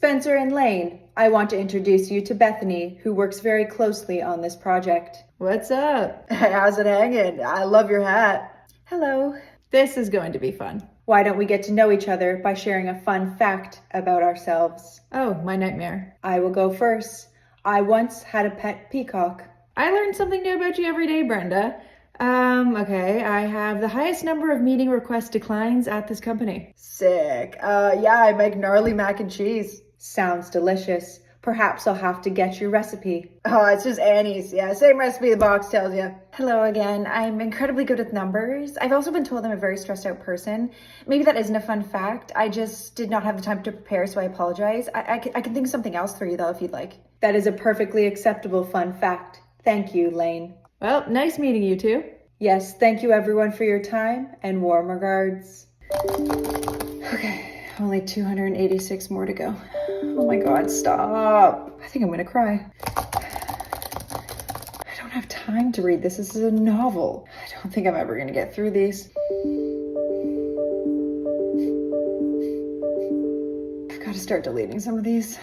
Spencer and Lane, I want to introduce you to Bethany, who works very closely on this project. What's up? How's it hanging? I love your hat. Hello. This is going to be fun. Why don't we get to know each other by sharing a fun fact about ourselves? Oh, my nightmare. I will go first. I once had a pet peacock. I learn something new about you every day, Brenda. Okay, I have the highest number of meeting request declines at this company. Sick. Yeah, I make gnarly mac and cheese. Sounds delicious. Perhaps I'll have to get your recipe. Oh, it's just Annie's. Yeah, same recipe the box tells you. Hello again. I'm incredibly good with numbers. I've also been told I'm a very stressed out person. Maybe that isn't a fun fact. I just did not have the time to prepare, so I apologize. I can think of something else for you, though, if you'd like. That is a perfectly acceptable fun fact. Thank you, Lane. Well, nice meeting you two. Yes, thank you everyone for your time and warm regards. Okay, only 286 more to go. Oh my God, stop. I think I'm gonna cry. I don't have time to read this. This is a novel. I don't think I'm ever gonna get through these. I've got to start deleting some of these.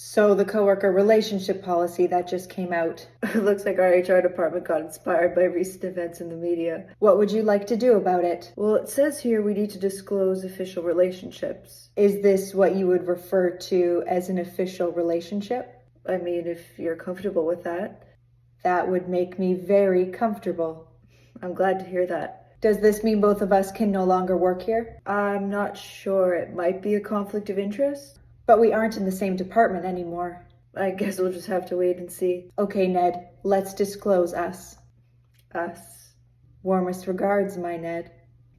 So the coworker relationship policy that just came out. It looks like our HR department got inspired by recent events in the media. What would you like to do about it? Well, it says here we need to disclose official relationships. Is this what you would refer to as an official relationship? I mean, if you're comfortable with that. That would make me very comfortable. I'm glad to hear that. Does this mean both of us can no longer work here? I'm not sure. It might be a conflict of interest. But we aren't in the same department anymore. I guess we'll just have to wait and see. Okay, Ned, let's disclose us. Us. Warmest regards, my Ned.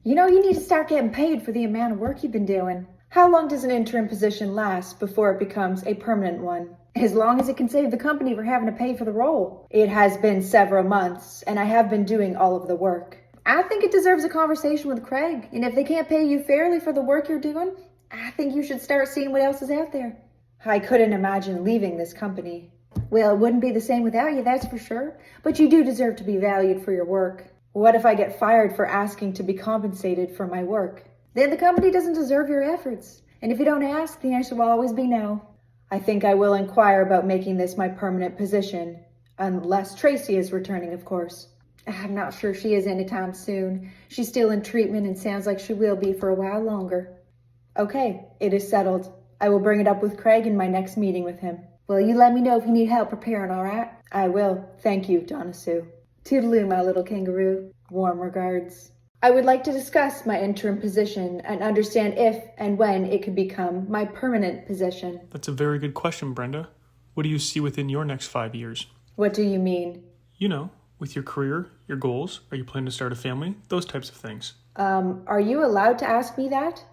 You know, you need to start getting paid for the amount of work you've been doing. How long does an interim position last before it becomes a permanent one? As long as it can save the company from having to pay for the role. It has been several months, and I have been doing all of the work. I think it deserves a conversation with Craig, and if they can't pay you fairly for the work you're doing, I think you should start seeing what else is out there. I couldn't imagine leaving this company. Well, it wouldn't be the same without you, that's for sure. But you do deserve to be valued for your work. What if I get fired for asking to be compensated for my work? Then the company doesn't deserve your efforts. And if you don't ask, the answer will always be no. I think I will inquire about making this my permanent position. Unless Tracy is returning, of course. I'm not sure she is anytime soon. She's still in treatment and sounds like she will be for a while longer. Okay, it is settled. I will bring it up with Craig in my next meeting with him. Well, you let me know if you need help preparing, all right? I will. Thank you, Donna Sue. Toodaloo, my little kangaroo. Warm regards. I would like to discuss my interim position and understand if and when it could become my permanent position. That's a very good question, Brenda. What do you see within your next 5 years? What do you mean? You know, with your career, your goals, are you planning to start a family? Those types of things. Are you allowed to ask me that?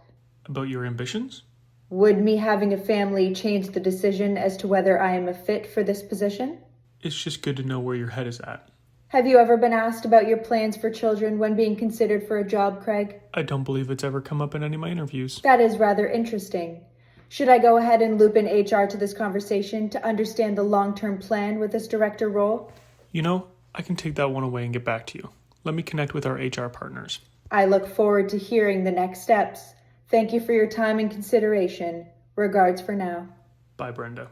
About your ambitions? Would me having a family change the decision as to whether I am a fit for this position? It's just good to know where your head is at. Have you ever been asked about your plans for children when being considered for a job, Craig? I don't believe it's ever come up in any of my interviews. That is rather interesting. Should I go ahead and loop in HR to this conversation to understand the long-term plan with this director role? You know, I can take that one away and get back to you. Let me connect with our HR partners. I look forward to hearing the next steps. Thank you for your time and consideration. Regards for now. Bye, Brenda.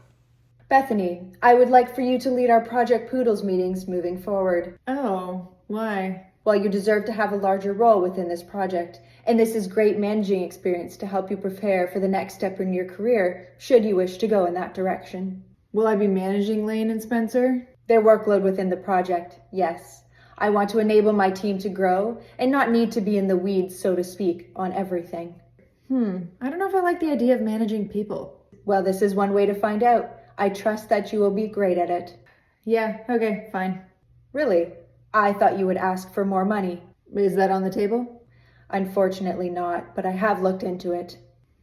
Bethany, I would like for you to lead our Project Poodles meetings moving forward. Oh, why? Well, you deserve to have a larger role within this project, and this is great managing experience to help you prepare for the next step in your career, should you wish to go in that direction. Will I be managing Lane and Spencer? Their workload within the project, yes. I want to enable my team to grow and not need to be in the weeds, so to speak, on everything. I don't know if I like the idea of managing people. Well, this is one way to find out. I trust that you will be great at it. Yeah, okay, fine. Really? I thought you would ask for more money. Is that on the table? Unfortunately not, but I have looked into it.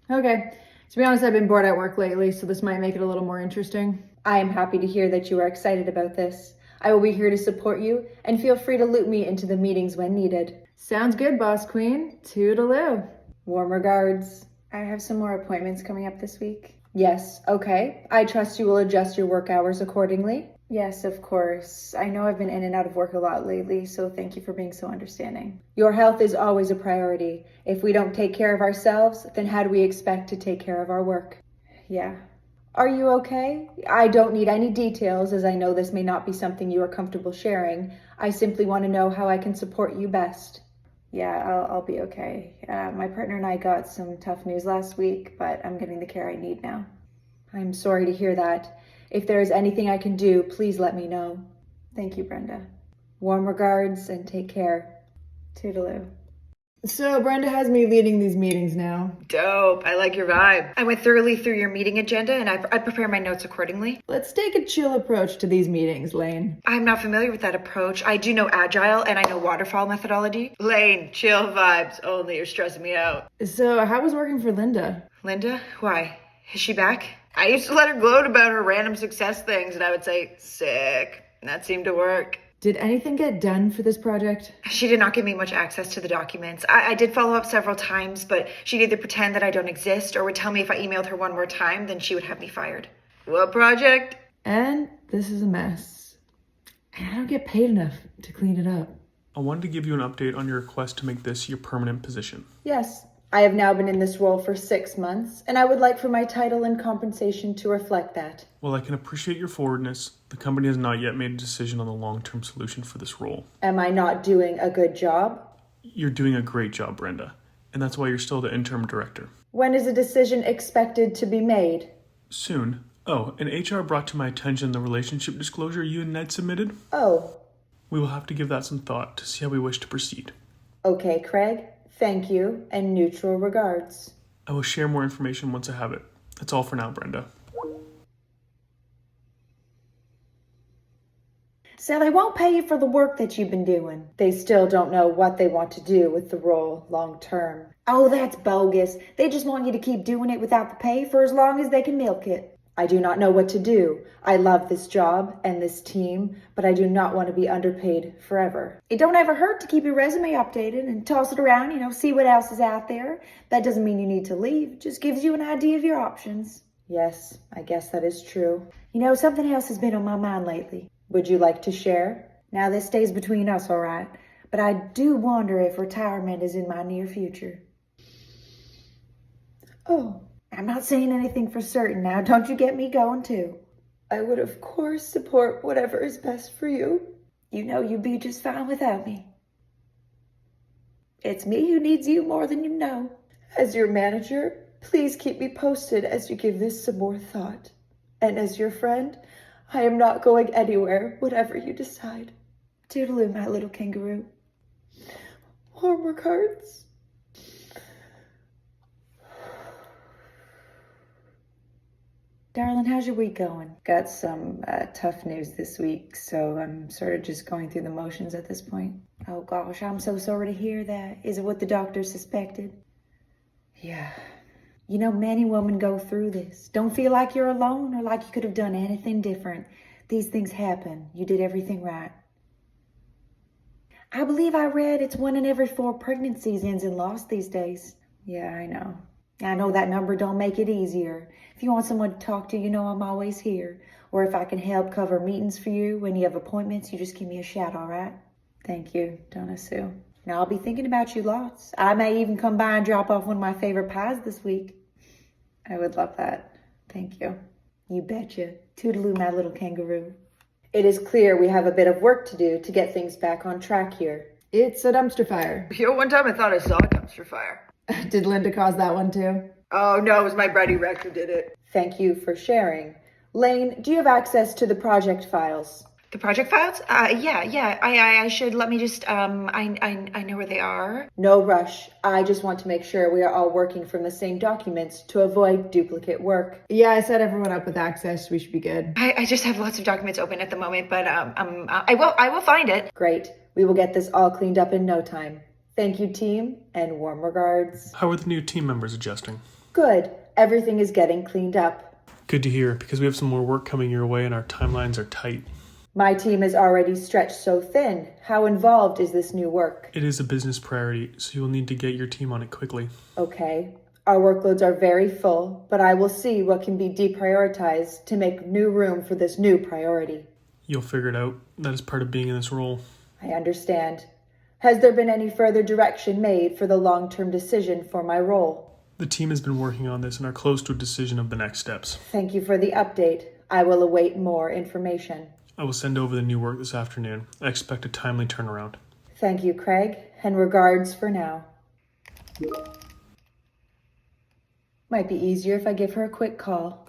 Okay. To be honest, I've been bored at work lately, so this might make it a little more interesting. I am happy to hear that you are excited about this. I will be here to support you, and feel free to loop me into the meetings when needed. Sounds good, Boss Queen. Toodaloo. Warm regards. I have some more appointments coming up this week. Yes, okay. I trust you will adjust your work hours accordingly. Yes, of course. I know I've been in and out of work a lot lately, so thank you for being so understanding. Your health is always a priority. If we don't take care of ourselves, then how do we expect to take care of our work? Yeah, Are you okay? I don't need any details, as I know this may not be something you are comfortable sharing. I simply want to know how I can support you best. Yeah, I'll be okay. My partner and I got some tough news last week, but I'm getting the care I need now. I'm sorry to hear that. If there is anything I can do, please let me know. Thank you, Brenda. Warm regards and take care. Toodaloo. So Brenda has me leading these meetings now. Dope. I like your vibe. I went thoroughly through your meeting agenda and I prepare my notes accordingly. Let's take a chill approach to these meetings, Lane. I'm not familiar with that approach. I do know agile and I know waterfall methodology. Lane, chill vibes only. You're stressing me out. So how was working for Linda? Linda? Why? Is she back? I used to let her gloat about her random success things and I would say, sick. And that seemed to work. Did anything get done for this project? She did not give me much access to the documents. I did follow up several times, but she'd either pretend that I don't exist or would tell me if I emailed her one more time, then she would have me fired. What project? And this is a mess. And I don't get paid enough to clean it up. I wanted to give you an update on your request to make this your permanent position. Yes, I have now been in this role for 6 months, and I would like for my title and compensation to reflect that. While I can appreciate your forwardness, the company has not yet made a decision on the long-term solution for this role. Am I not doing a good job? You're doing a great job, Brenda, and that's why you're still the interim director. When is a decision expected to be made? Soon. Oh, and HR brought to my attention the relationship disclosure you and Ned submitted. Oh, We will have to give that some thought to see how we wish to proceed. okay, Craig. Thank you, and neutral regards. I will share more information once I have it. That's all for now, Brenda. So they won't pay you for the work that you've been doing. They still don't know what they want to do with the role long term. Oh, that's bogus. They just want you to keep doing it without the pay for as long as they can milk it. I do not know what to do. I love this job and this team, but I do not want to be underpaid forever. It don't ever hurt to keep your resume updated and toss it around, see what else is out there. That doesn't mean you need to leave. It just gives you an idea of your options. Yes, I guess that is true. Something else has been on my mind lately. Would you like to share? Now, this stays between us, all right? But I do wonder if retirement is in my near future. Oh, I'm not saying anything for certain now. Don't you get me going, too. I would, of course, support whatever is best for you. You'd be just fine without me. It's me who needs you more than you know. As your manager, please keep me posted as you give this some more thought. And as your friend, I am not going anywhere, whatever you decide. Toodaloo, my little kangaroo. Warm regards. Darling, how's your week going? Got some tough news this week, so I'm sort of just going through the motions at this point. Oh gosh, I'm so sorry to hear that. Is it what the doctor suspected? Yeah. Many women go through this. Don't feel like you're alone or like you could have done anything different. These things happen. You did everything right. I believe I read it's 1 in every 4 pregnancies ends in loss these days. Yeah, I know. I know that number don't make it easier. If you want someone to talk to, I'm always here. Or if I can help cover meetings for you when you have appointments, you just give me a shout, all right? Thank you, Donna Sue. Now I'll be thinking about you lots. I may even come by and drop off one of my favorite pies this week. I would love that. Thank you. You betcha. Toodaloo, my little kangaroo. It is clear we have a bit of work to do to get things back on track here. It's a dumpster fire. One time I thought I saw a dumpster fire. Did Linda cause that one too? Oh no, it was my Brady Rex who did it. Thank you for sharing. Lane, do you have access to the project files? The project files? Yeah. I should. Let me just, I know where they are. No rush. I just want to make sure we are all working from the same documents to avoid duplicate work. Yeah, I set everyone up with access. We should be good. I just have lots of documents open at the moment, but I will find it. Great. We will get this all cleaned up in no time. Thank you, team, and warm regards. How are the new team members adjusting? Good. Everything is getting cleaned up. Good to hear, because we have some more work coming your way and our timelines are tight. My team is already stretched so thin. How involved is this new work? It is a business priority, so you'll need to get your team on it quickly. Okay. Our workloads are very full, but I will see what can be deprioritized to make new room for this new priority. You'll figure it out. That is part of being in this role. I understand. Has there been any further direction made for the long-term decision for my role? The team has been working on this and are close to a decision of the next steps. Thank you for the update. I will await more information. I will send over the new work this afternoon. I expect a timely turnaround. Thank you, Craig, and regards for now. Might be easier if I give her a quick call.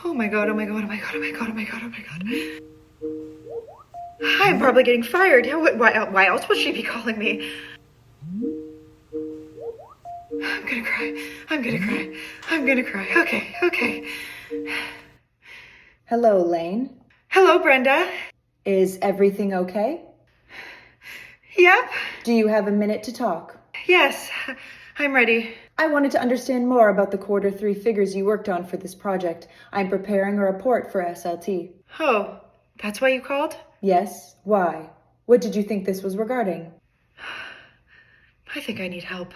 Oh my god, oh my god, oh my god, oh my god, oh my god, oh my god. I'm probably getting fired. Why else would she be calling me? I'm gonna cry. I'm gonna cry. I'm gonna cry. Okay. Hello, Lane. Hello, Brenda. Is everything okay? Yep. Do you have a minute to talk? Yes, I'm ready. I wanted to understand more about the Q3 figures you worked on for this project. I'm preparing a report for SLT. Oh, that's why you called? Yes? Why? What did you think this was regarding? I think I need help.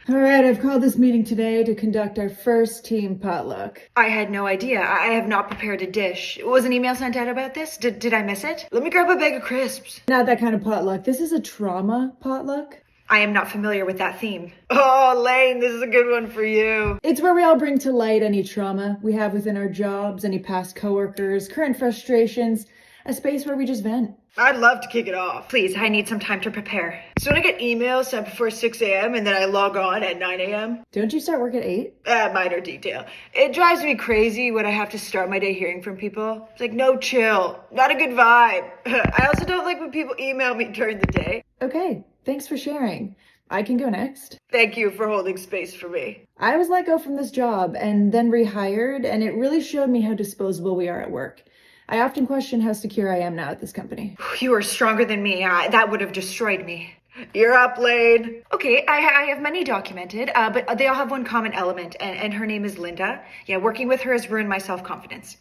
All right, I've called this meeting today to conduct our first team potluck. I had no idea. I have not prepared a dish. Was an email sent out about this? Did I miss it? Let me grab a bag of crisps. Not that kind of potluck. This is a trauma potluck. I am not familiar with that theme. Oh, Lane, this is a good one for you. It's where we all bring to light any trauma we have within our jobs, any past coworkers, current frustrations, a space where we just vent. I'd love to kick it off. Please, I need some time to prepare. So when I get emails sent before 6 a.m. and then I log on at 9 a.m.? Don't you start work at 8? Minor detail. It drives me crazy when I have to start my day hearing from people. It's like, no chill, not a good vibe. I also don't like when people email me during the day. Okay, thanks for sharing. I can go next. Thank you for holding space for me. I was let go from this job and then rehired, and it really showed me how disposable we are at work. I often question how secure I am now at this company. You are stronger than me. That would have destroyed me. You're up, Lane. Okay, I have many documented, but they all have one common element, and her name is Linda. Yeah, working with her has ruined my self-confidence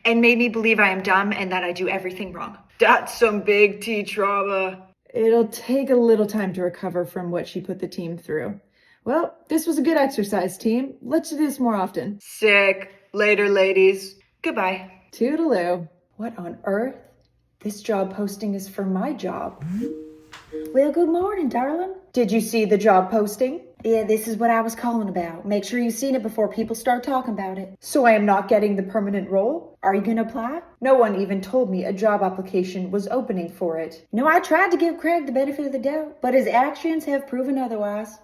and made me believe I am dumb and that I do everything wrong. That's some big T trauma. It'll take a little time to recover from what she put the team through. Well, this was a good exercise, team. Let's do this more often. Sick. Later, ladies. Goodbye. Toodaloo. What on earth? This job posting is for my job. Well, good morning, darling. Did you see the job posting? Yeah, this is what I was calling about. Make sure you've seen it before people start talking about it. So I am not getting the permanent role? Are you gonna apply? No one even told me a job application was opening for it. No, I tried to give Craig the benefit of the doubt, but his actions have proven otherwise.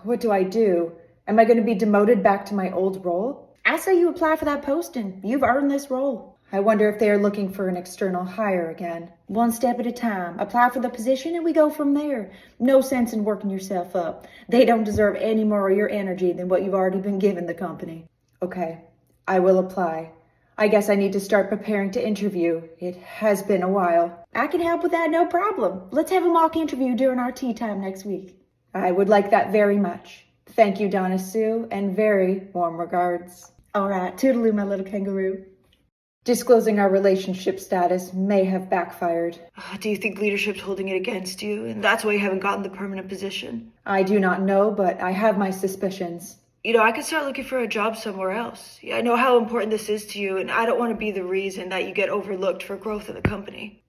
What do I do? Am I gonna be demoted back to my old role? I say you apply for that posting. You've earned this role. I wonder if they are looking for an external hire again. One step at a time. Apply for the position and we go from there. No sense in working yourself up. They don't deserve any more of your energy than what you've already been given the company. Okay, I will apply. I guess I need to start preparing to interview. It has been a while. I can help with that, no problem. Let's have a mock interview during our tea time next week. I would like that very much. Thank you, Donna Sue, and very warm regards. All right, toodaloo, my little kangaroo. Disclosing our relationship status may have backfired. Do you think leadership's holding it against you, and that's why you haven't gotten the permanent position? I do not know, but I have my suspicions. You know, I could start looking for a job somewhere else. Yeah, I know how important this is to you, and I don't want to be the reason that you get overlooked for growth in the company.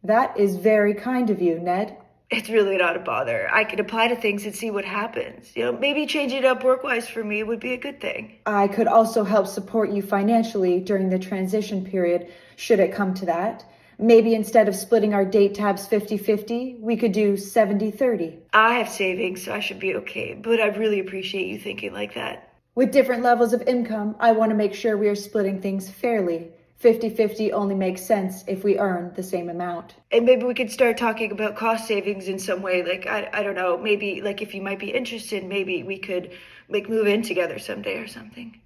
That is very kind of you, Ned. It's really not a bother. I could apply to things and see what happens. You know, maybe changing it up work-wise for me would be a good thing. I could also help support you financially during the transition period, should it come to that. Maybe instead of splitting our date tabs 50-50, we could do 70-30. I have savings, so I should be okay, but I really appreciate you thinking like that. With different levels of income, I want to make sure we are splitting things fairly. 50-50 only makes sense if we earn the same amount. And maybe we could start talking about cost savings in some way. Like, I don't know, maybe like if you might be interested, maybe we could like move in together someday or something.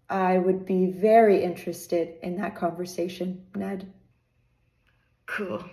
I would be very interested in that conversation, Ned. Cool.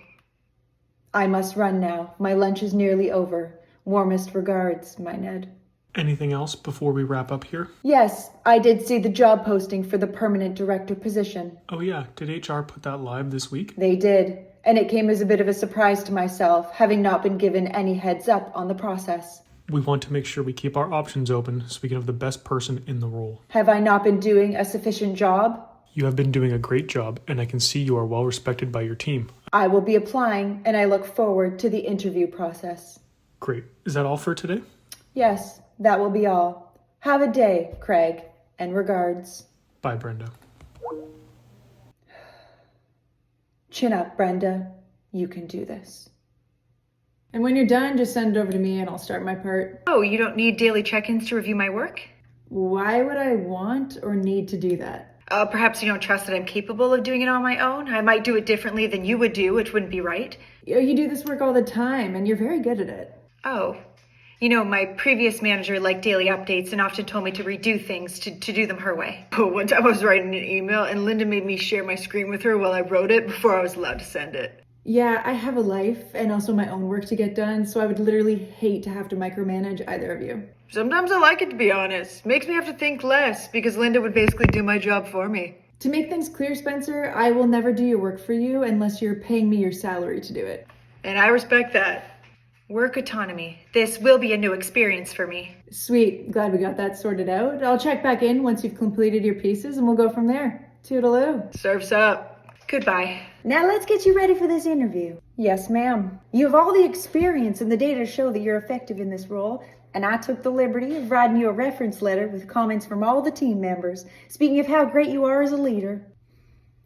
I must run now. My lunch is nearly over. Warmest regards, my Ned. Anything else before we wrap up here? Yes, I did see the job posting for the permanent director position. Oh yeah, did HR put that live this week? They did, and it came as a bit of a surprise to myself, having not been given any heads up on the process. We want to make sure we keep our options open so we can have the best person in the role. Have I not been doing a sufficient job? You have been doing a great job, and I can see you are well respected by your team. I will be applying, and I look forward to the interview process. Great. Is that all for today? Yes. that will be all. Have a day, Craig, and regards. Bye, Brenda. Chin up, Brenda. You can do this. And when you're done, just send it over to me and I'll start my part. Oh, you don't need daily check-ins to review my work? Why would I want or need to do that? Perhaps you don't trust that I'm capable of doing it on my own. I might do it differently than you would do, which wouldn't be right. You do this work all the time and you're very good at it. Oh. You know, my previous manager liked daily updates and often told me to redo things to do them her way. Oh, one time I was writing an email and Linda made me share my screen with her while I wrote it before I was allowed to send it. Yeah, I have a life and also my own work to get done, so I would literally hate to have to micromanage either of you. Sometimes I like it, to be honest. Makes me have to think less because Linda would basically do my job for me. To make things clear, Spencer, I will never do your work for you unless you're paying me your salary to do it. And I respect that. Work autonomy. This will be a new experience for me. Sweet, glad we got that sorted out. I'll check back in once you've completed your pieces and we'll go from there. Toodaloo. Surf's up. Goodbye. Now let's get you ready for this interview. Yes, ma'am. You have all the experience and the data to show that you're effective in this role, and I took the liberty of writing you a reference letter with comments from all the team members, speaking of how great you are as a leader.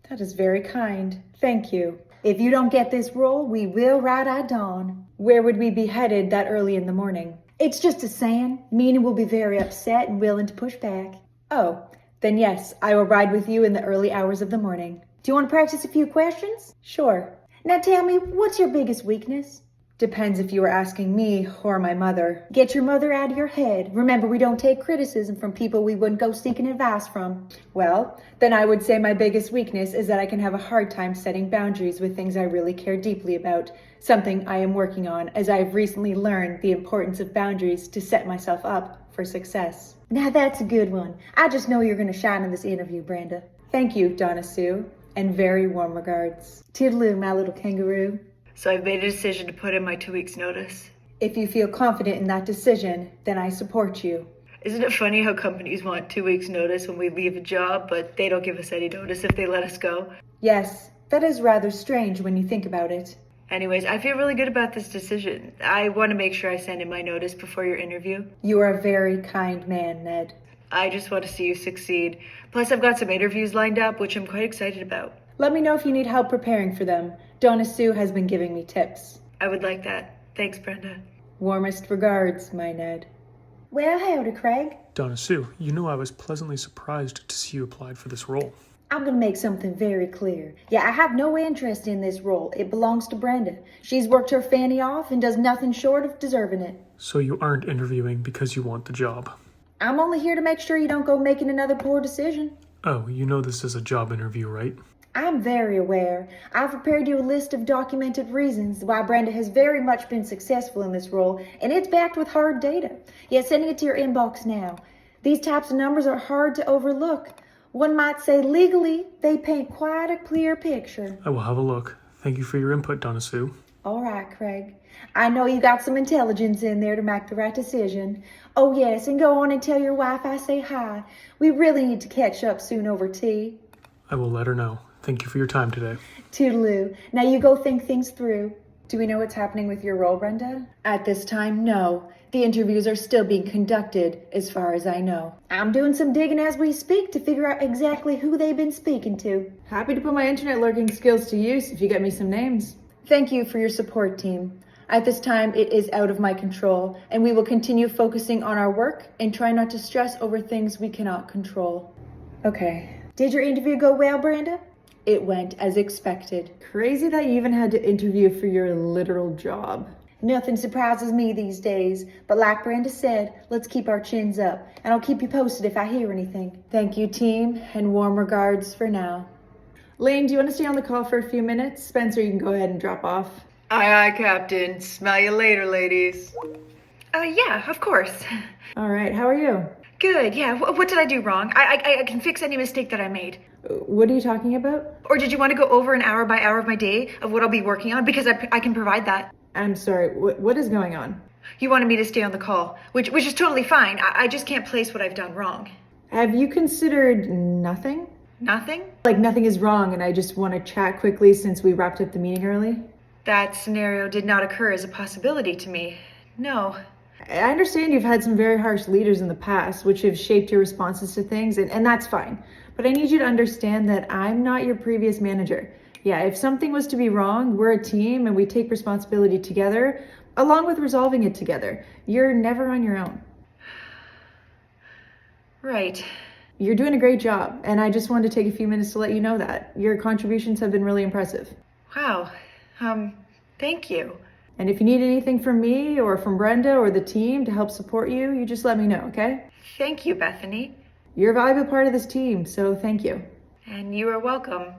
That is very kind. Thank you. If you don't get this role, we will ride at dawn. Where would we be headed that early in the morning? It's just a saying. Mina will be very upset and willing to push back. Oh, then yes, I will ride with you in the early hours of the morning. Do you want to practice a few questions? Sure. Now tell me, what's your biggest weakness? Depends if you were asking me or my mother. Get your mother out of your head. Remember, we don't take criticism from people we wouldn't go seeking advice from. Well, then I would say my biggest weakness is that I can have a hard time setting boundaries with things I really care deeply about. Something I am working on, as I have recently learned the importance of boundaries to set myself up for success. Now that's a good one. I just know you're going to shine in this interview, Brenda. Thank you, Donna Sue. And very warm regards. Toodaloo, my little kangaroo. So I've made a decision to put in my 2 weeks notice. If you feel confident in that decision, then I support you. Isn't it funny how companies want 2 weeks notice when we leave a job, but they don't give us any notice if they let us go? Yes, that is rather strange when you think about it. Anyways, I feel really good about this decision. I want to make sure I send in my notice before your interview. You are a very kind man, Ned. I just want to see you succeed. Plus, I've got some interviews lined up, which I'm quite excited about. Let me know if you need help preparing for them. Donna Sue has been giving me tips. I would like that. Thanks, Brenda. Warmest regards, my Ned. Well, howdy, Craig. Donna Sue, you know I was pleasantly surprised to see you applied for this role. I'm going to make something very clear. Yeah, I have no interest in this role. It belongs to Brenda. She's worked her fanny off and does nothing short of deserving it. So you aren't interviewing because you want the job. I'm only here to make sure you don't go making another poor decision. Oh, you know this is a job interview, right? I'm very aware. I've prepared you a list of documented reasons why Brenda has very much been successful in this role, and it's backed with hard data. Yeah, sending it to your inbox now. These types of numbers are hard to overlook. One might say legally, they paint quite a clear picture. I will have a look. Thank you for your input, Donna Sue. All right, Craig. I know you got some intelligence in there to make the right decision. Oh, yes, and go on and tell your wife I say hi. We really need to catch up soon over tea. I will let her know. Thank you for your time today. Toodaloo. Now you go think things through. Do we know what's happening with your role, Brenda? At this time, no. The interviews are still being conducted, as far as I know. I'm doing some digging as we speak to figure out exactly who they've been speaking to. Happy to put my internet lurking skills to use if you get me some names. Thank you for your support, team. At this time, it is out of my control, and we will continue focusing on our work and try not to stress over things we cannot control. Okay. Did your interview go well, Brenda? It went as expected. Crazy that you even had to interview for your literal job. Nothing surprises me these days, but like Brenda said, let's keep our chins up, and I'll keep you posted if I hear anything. Thank you, team, and warm regards for now. Lane, do you want to stay on the call for a few minutes? Spencer, you can go ahead and drop off. Aye, aye, Captain. Smell you later, ladies. Yeah, of course. All right, how are you? Good, yeah. What did I do wrong? I can fix any mistake that I made. What are you talking about? Or did you want to go over an hour by hour of my day of what I'll be working on? Because I can provide that. I'm sorry, what is going on? You wanted me to stay on the call, which is totally fine. I just can't place what I've done wrong. Have you considered nothing? Nothing? Like nothing is wrong and I just want to chat quickly since we wrapped up the meeting early? That scenario did not occur as a possibility to me. No. I understand you've had some very harsh leaders in the past, which have shaped your responses to things, and that's fine. But I need you to understand that I'm not your previous manager. Yeah, if something was to be wrong, we're a team and we take responsibility together, along with resolving it together. You're never on your own. Right. You're doing a great job, and I just wanted to take a few minutes to let you know that. Your contributions have been really impressive. Wow. Thank you. And if you need anything from me or from Brenda or the team to help support you, you just let me know, okay? Thank you, Bethany. You're a valuable part of this team, so thank you. And you are welcome.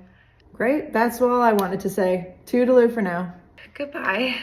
Great, that's all I wanted to say. Toodaloo for now. Goodbye.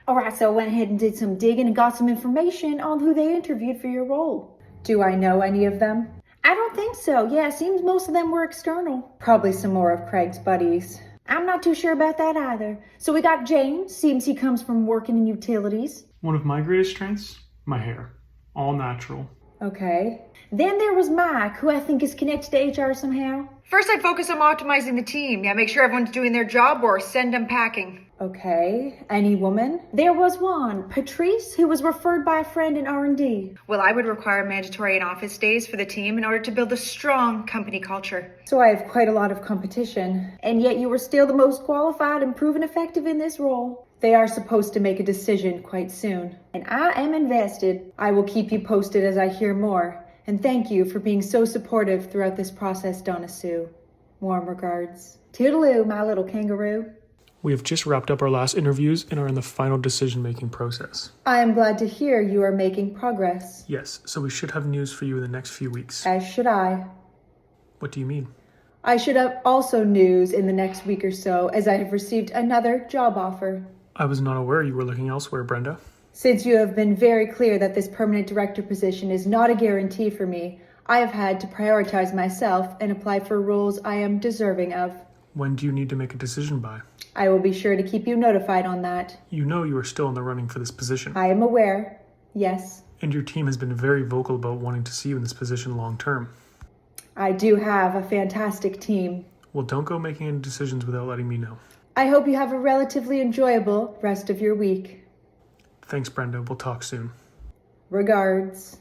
All right, so I went ahead and did some digging and got some information on who they interviewed for your role. Do I know any of them? I don't think so. Yeah, it seems most of them were external. Probably some more of Craig's buddies. I'm not too sure about that either. So we got James. Seems he comes from working in utilities. One of my greatest strengths? My hair. All natural. Okay. Then there was Mike, who I think is connected to HR somehow. First, I'd focus on optimizing the team. Yeah, make sure everyone's doing their job or send them packing. Okay. Any woman? There was one, Patrice, who was referred by a friend in R&D. Well, I would require mandatory in-office days for the team in order to build a strong company culture. So I have quite a lot of competition. And yet you were still the most qualified and proven effective in this role. They are supposed to make a decision quite soon. And I am invested. I will keep you posted as I hear more. And thank you for being so supportive throughout this process, Donna Sue. Warm regards. Toodaloo, my little kangaroo. We have just wrapped up our last interviews and are in the final decision-making process. I am glad to hear you are making progress. Yes, so we should have news for you in the next few weeks. As should I. What do you mean? I should have also news in the next week or so, as I have received another job offer. I was not aware you were looking elsewhere, Brenda. Since you have been very clear that this permanent director position is not a guarantee for me, I have had to prioritize myself and apply for roles I am deserving of. When do you need to make a decision by? I will be sure to keep you notified on that. You know you are still in the running for this position. I am aware. Yes. And your team has been very vocal about wanting to see you in this position long term. I do have a fantastic team. Well, don't go making any decisions without letting me know. I hope you have a relatively enjoyable rest of your week. Thanks, Brenda. We'll talk soon. Regards.